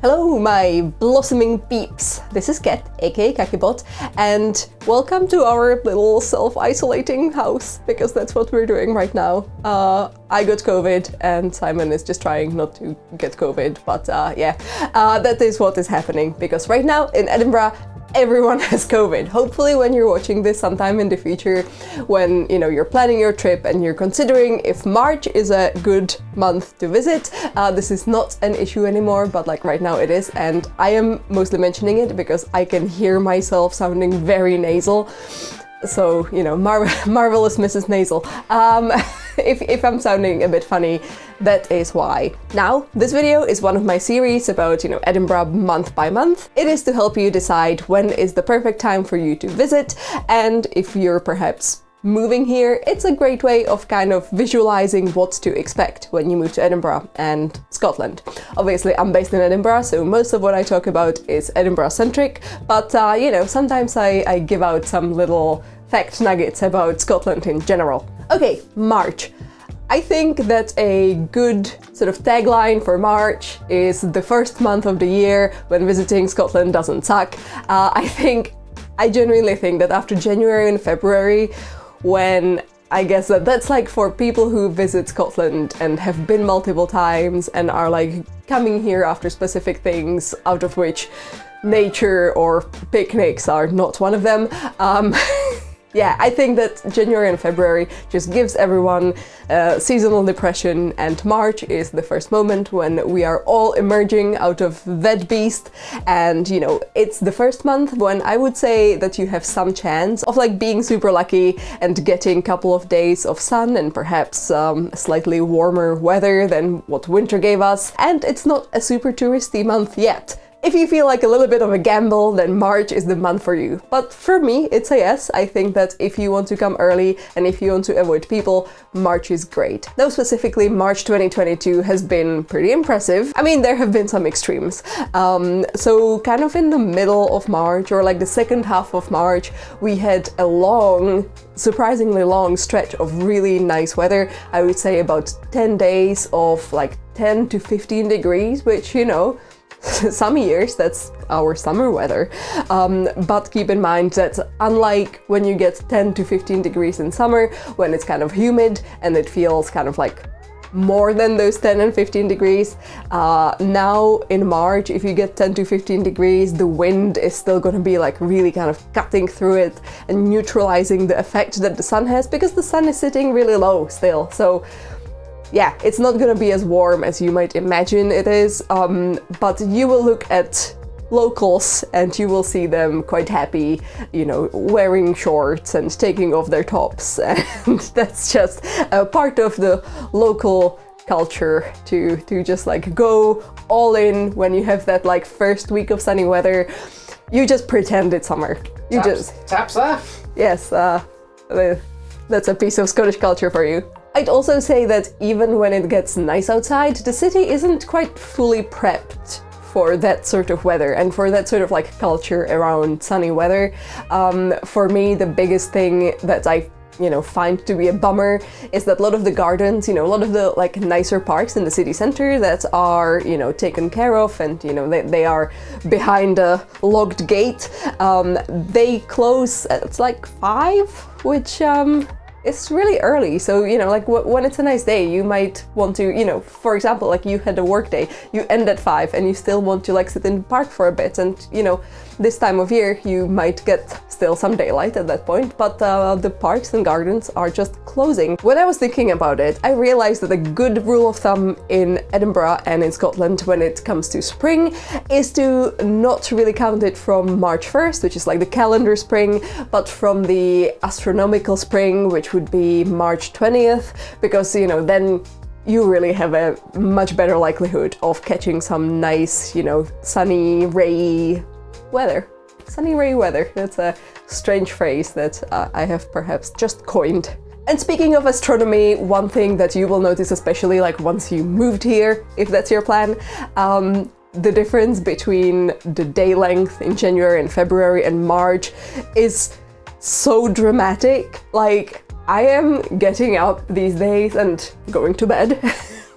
Hello, my blossoming peeps. This is Ket, aka Kakibot, and welcome to our little self-isolating house, because that's what we're doing right now. I got COVID, and Simon is just trying not to get COVID, but that is what is happening, because right now in Edinburgh, everyone has COVID. Hopefully when you're watching this sometime in the future, when you're planning your trip and you're considering if March is a good month to visit, this is not an issue anymore, but like right now it is, and I am mostly mentioning it because I can hear myself sounding very nasal. So, marvelous Mrs. Nasal. If I'm sounding a bit funny, that is why. Now, this video is one of my series about, Edinburgh month by month. It is to help you decide when is the perfect time for you to visit, and if you're perhaps moving here, it's a great way of kind of visualizing what to expect when you move to Edinburgh and Scotland. Obviously, I'm based in Edinburgh, so most of what I talk about is Edinburgh-centric, but sometimes I give out some little fact nuggets about Scotland in general. Okay, March. I think that a good sort of tagline for March is the first month of the year when visiting Scotland doesn't suck. I genuinely think that after January and February, when I guess that's like for people who visit Scotland and have been multiple times and are like coming here after specific things, out of which nature or picnics are not one of them. Yeah, I think that January and February just gives everyone seasonal depression, and March is the first moment when we are all emerging out of that beast, and it's the first month when I would say that you have some chance of like being super lucky and getting a couple of days of sun and perhaps slightly warmer weather than what winter gave us, and it's not a super touristy month yet. If you feel like a little bit of a gamble, then March is the month for you. But for me, it's a yes. I think that if you want to come early and if you want to avoid people, March is great. Though specifically, March 2022 has been pretty impressive. I mean, there have been some extremes. So kind of in the middle of March, or like the second half of March, we had a surprisingly long stretch of really nice weather. I would say about 10 days of like 10 to 15 degrees, which, some years that's our summer weather, but keep in mind that unlike when you get 10 to 15 degrees in summer, when it's kind of humid and it feels kind of like more than those 10 and 15 degrees, now in March, if you get 10 to 15 degrees, the wind is still going to be like really kind of cutting through it and neutralizing the effect that the sun has, because the sun is sitting really low still. So yeah, it's not gonna be as warm as you might imagine it is, but you will look at locals and you will see them quite happy, wearing shorts and taking off their tops, and that's just a part of the local culture to just like go all in when you have that like first week of sunny weather. You just pretend it's summer. Taps off. Yes, that's a piece of Scottish culture for you. I'd also say that even when it gets nice outside, the city isn't quite fully prepped for that sort of weather and for that sort of like culture around sunny weather. For me, the biggest thing that I find to be a bummer is that a lot of the gardens, a lot of the like nicer parks in the city center that are, taken care of and, they are behind a locked gate, they close at like 5, which it's really early. So, like when it's a nice day, you might want to, for example, like you had a work day, you end at 5 and you still want to like sit in the park for a bit. And, this time of year, you might get still some daylight at that point, but the parks and gardens are just closing. When I was thinking about it, I realized that a good rule of thumb in Edinburgh and in Scotland when it comes to spring is to not really count it from March 1st, which is like the calendar spring, but from the astronomical spring, which would be March 20th, because, then you really have a much better likelihood of catching some nice, sunny, ray weather. Sunny, ray weather. That's a strange phrase that I have perhaps just coined. And speaking of astronomy, one thing that you will notice, especially like once you moved here, if that's your plan, the difference between the day length in January and February and March is so dramatic. Like, I am getting up these days and going to bed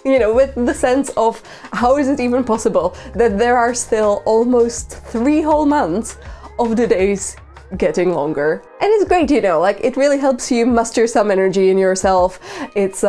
You know, with the sense of how is it even possible that there are still almost 3 whole months of the days getting longer. And it's great, you know, like it really helps you muster some energy in yourself. It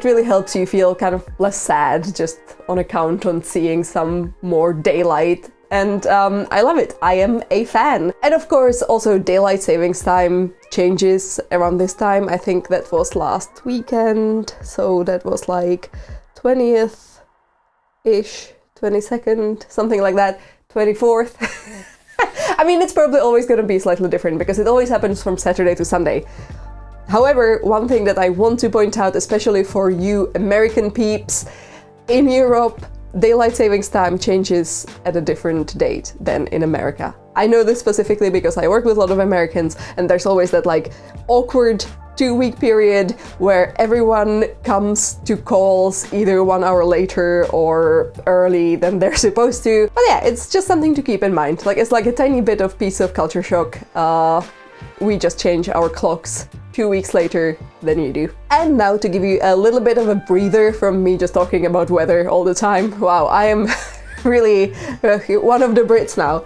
really helps you feel kind of less sad just on account on seeing some more daylight. And I love it. I am a fan. And of course, also daylight savings time changes around this time. I think that was last weekend. So that was like 20th-ish, 22nd, something like that, 24th. I mean, it's probably always going to be slightly different because it always happens from Saturday to Sunday. However, one thing that I want to point out, especially for you American peeps, in Europe, daylight savings time changes at a different date than in America. I know this specifically because I work with a lot of Americans, and there's always that like awkward 2-week period where everyone comes to calls either 1 hour later or early than they're supposed to. But yeah, it's just something to keep in mind. Like, it's like a tiny bit of piece of culture shock. We just change our clocks 2 weeks later than you do. And now to give you a little bit of a breather from me just talking about weather all the time. Wow, I am really one of the Brits now.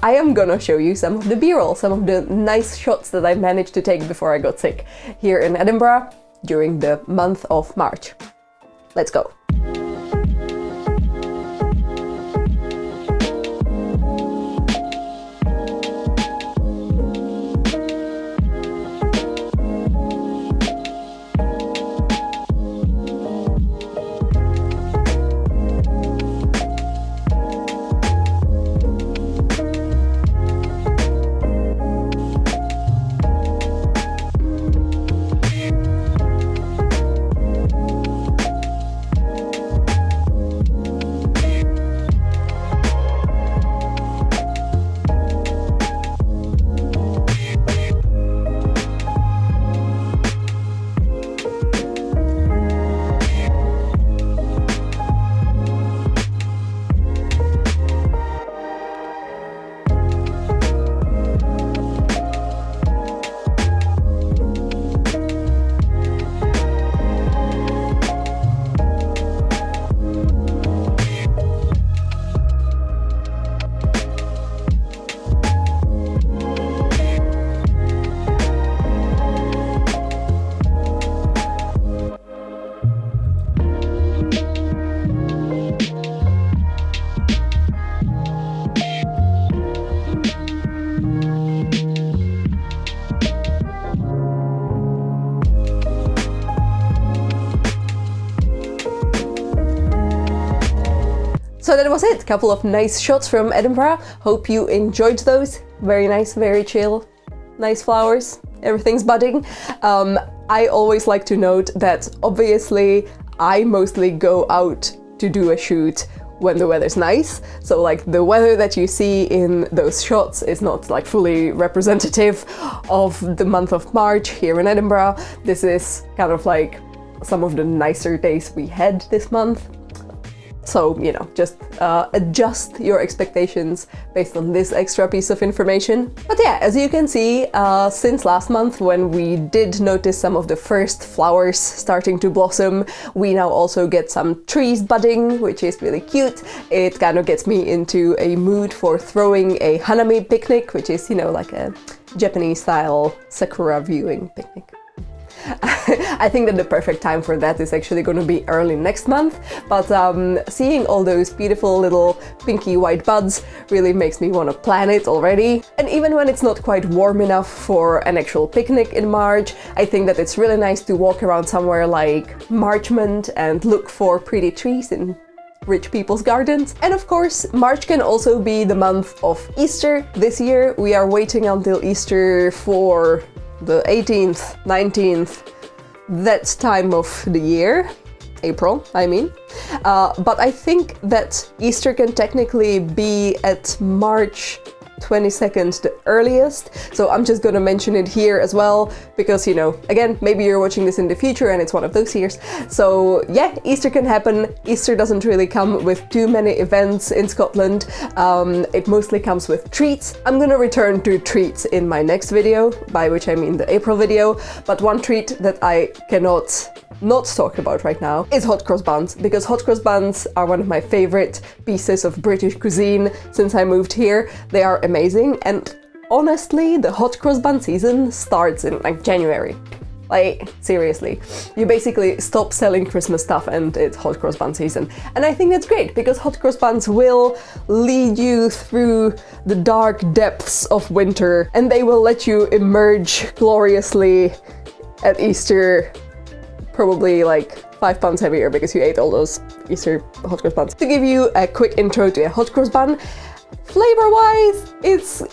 I am gonna show you some of the B-roll, some of the nice shots that I managed to take before I got sick here in Edinburgh during the month of March. Let's go. So that was it. Couple of nice shots from Edinburgh. Hope you enjoyed those. Very nice, very chill. Nice flowers. Everything's budding. I always like to note that obviously I mostly go out to do a shoot when the weather's nice. So like the weather that you see in those shots is not like fully representative of the month of March here in Edinburgh. This is kind of like some of the nicer days we had this month. So, you know, just adjust your expectations based on this extra piece of information. But yeah, as you can see, since last month when we did notice some of the first flowers starting to blossom, we now also get some trees budding, which is really cute. It kind of gets me into a mood for throwing a hanami picnic, which is, you know, like a Japanese style sakura viewing picnic. I think that the perfect time for that is actually going to be early next month, but seeing all those beautiful little pinky white buds really makes me want to plan it already. And even when it's not quite warm enough for an actual picnic in March, I think that it's really nice to walk around somewhere like Marchmont and look for pretty trees in rich people's gardens. And of course, March can also be the month of Easter. This year we are waiting until Easter for the 18th, 19th, that time of the year, April, I mean. But I think that Easter can technically be at March 22nd, the earliest. So I'm just gonna mention it here as well, because, you know, again, maybe you're watching this in the future and it's one of those years. So yeah, Easter can happen. Easter doesn't really come with too many events in Scotland. It mostly comes with treats. I'm gonna return to treats in my next video, by which I mean the April video. But one treat that I cannot not talk about right now is hot cross buns, because hot cross buns are one of my favorite pieces of British cuisine since I moved here. They are amazing, and honestly, the hot cross bun season starts in like January. Like, seriously. You basically stop selling Christmas stuff and it's hot cross bun season. And I think that's great, because hot cross buns will lead you through the dark depths of winter, and they will let you emerge gloriously at Easter, probably like 5 pounds heavier because you ate all those Easter hot cross buns. To give you a quick intro to a hot cross bun, flavor-wise,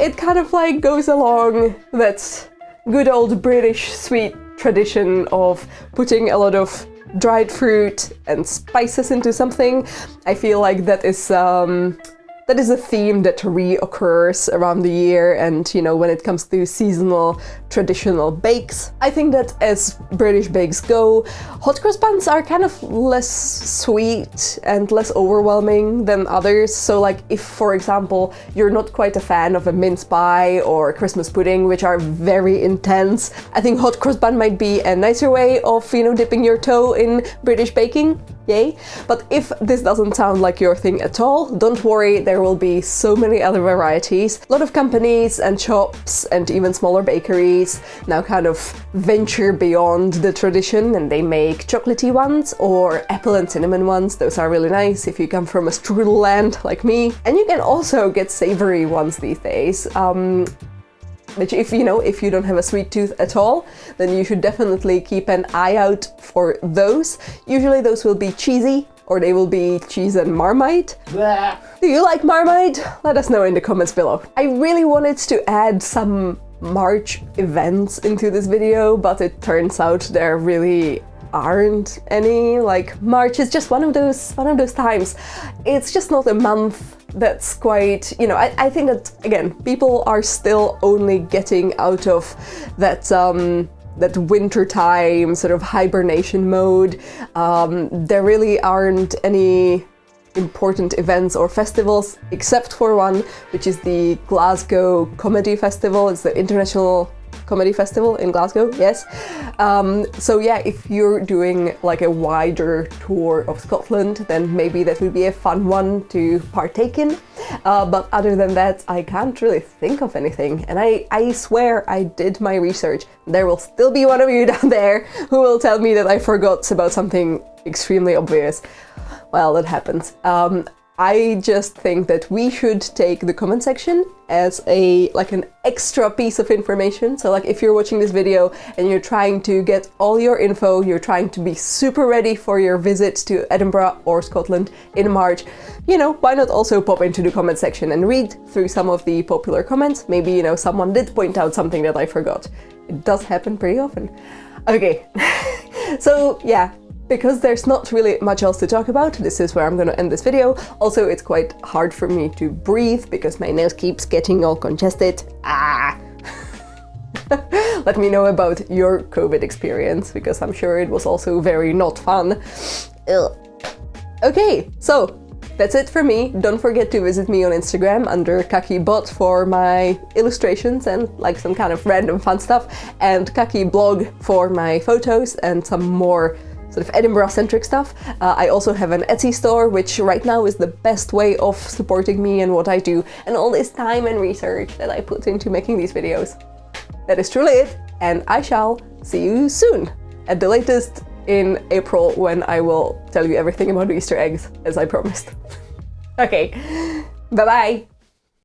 it kind of like goes along that good old British sweet tradition of putting a lot of dried fruit and spices into something. I feel like that is a theme that reoccurs around the year, and you know, when it comes to seasonal traditional bakes. I think that as British bakes go, hot cross buns are kind of less sweet and less overwhelming than others. So like if, for example, you're not quite a fan of a mince pie or Christmas pudding, which are very intense, I think hot cross bun might be a nicer way of, you know, dipping your toe in British baking. Yay. But if this doesn't sound like your thing at all, don't worry, there will be so many other varieties. A lot of companies and shops and even smaller bakeries now kind of venture beyond the tradition, and they make chocolatey ones or apple and cinnamon ones. Those are really nice if you come from a strudel land like me. And you can also get savory ones these days. Which if you don't have a sweet tooth at all, then you should definitely keep an eye out for those. Usually those will be cheesy, or they will be cheese and Marmite. Blah. Do you like Marmite? Let us know in the comments below. I really wanted to add some March events into this video, but it turns out there really aren't any. Like, March is just one of those times. It's just not a month that's quite, you know, I think that, again, people are still only getting out of that winter time sort of hibernation mode. There really aren't any important events or festivals, except for one, which is the Glasgow Comedy Festival. It's the International Comedy Festival in Glasgow, yes. So yeah, if you're doing like a wider tour of Scotland, then maybe that would be a fun one to partake in. But other than that, I can't really think of anything. And I swear I did my research. There will still be one of you down there who will tell me that I forgot about something extremely obvious. Well, that happens. I just think that we should take the comment section as an extra piece of information. So like if you're watching this video and you're trying to get all your info, you're trying to be super ready for your visit to Edinburgh or Scotland in March, you know, why not also pop into the comment section and read through some of the popular comments? Maybe, you know, someone did point out something that I forgot. It does happen pretty often. Okay, so yeah. Because there's not really much else to talk about, this is where I'm gonna end this video. Also, it's quite hard for me to breathe because my nose keeps getting all congested. Let me know about your COVID experience, because I'm sure it was also very not fun. Ugh. Okay, so that's it for me. Don't forget to visit me on Instagram under KakiBot for my illustrations and like some kind of random fun stuff, and KakiBlog for my photos and some more sort of Edinburgh-centric stuff. I also have an Etsy store, which right now is the best way of supporting me and what I do, and all this time and research that I put into making these videos. That is truly it, and I shall see you soon, at the latest in April, when I will tell you everything about the Easter eggs, as I promised. Okay, bye-bye!